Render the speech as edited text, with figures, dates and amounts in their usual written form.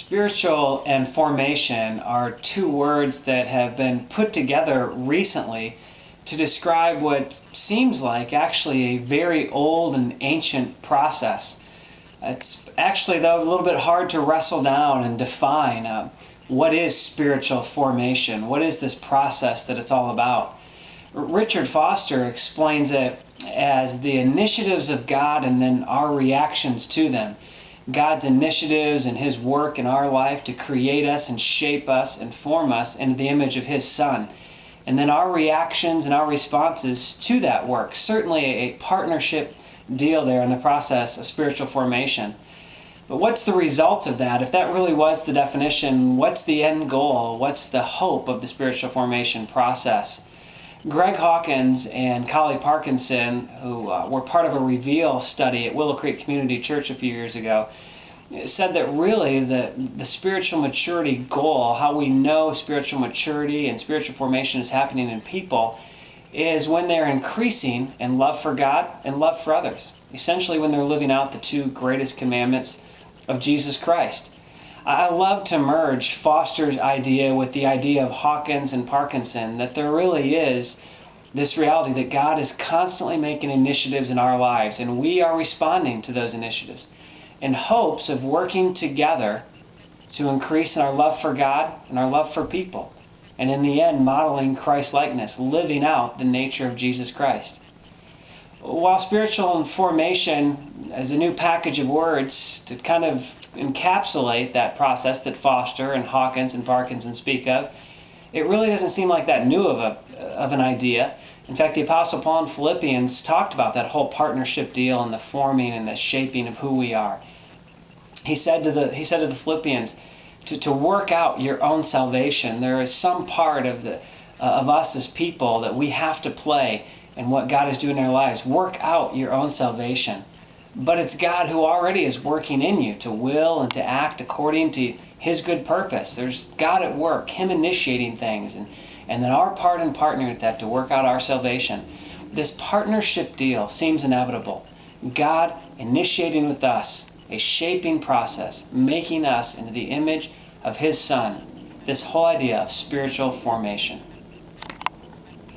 Spiritual and formation are two words that have been put together recently to describe what seems like actually a very old and ancient process. It's actually, though, a little bit hard to wrestle down and define what is spiritual formation. What is this process that it's all about? Richard Foster explains it as the initiatives of God and then our reactions to them. God's initiatives and His work in our life to create us and shape us and form us into the image of His Son. And then our reactions and our responses to that work. Certainly a partnership deal there in the process of spiritual formation. But what's the result of that? If that really was the definition, what's the end goal? What's the hope of the spiritual formation process? Greg Hawkins and Collie Parkinson, who were part of a Reveal study at Willow Creek Community Church a few years ago, said that really the spiritual maturity goal, how we know spiritual maturity and spiritual formation is happening in people, is when they're increasing in love for God and love for others. Essentially when they're living out the two greatest commandments of Jesus Christ. I love to merge Foster's idea with the idea of Hawkins and Parkinson, that there really is this reality that God is constantly making initiatives in our lives, and we are responding to those initiatives in hopes of working together to increase in our love for God and our love for people, and in the end modeling Christ-likeness, living out the nature of Jesus Christ. While spiritual formation is a new package of words to kind of encapsulate that process that Foster and Hawkins and Parkinson speak of, it really doesn't seem like that new of an idea. In fact, the Apostle Paul in Philippians talked about that whole partnership deal and the forming and the shaping of who we are. He said to the Philippians to work out your own salvation. There is some part of us as people that we have to play in what God is doing in our lives. Work out your own salvation. But it's God who already is working in you to will and to act according to His good purpose. There's God at work, Him initiating things, and then our part and partnering with that to work out our salvation. This partnership deal seems inevitable. God initiating with us a shaping process, making us into the image of His Son. This whole idea of spiritual formation.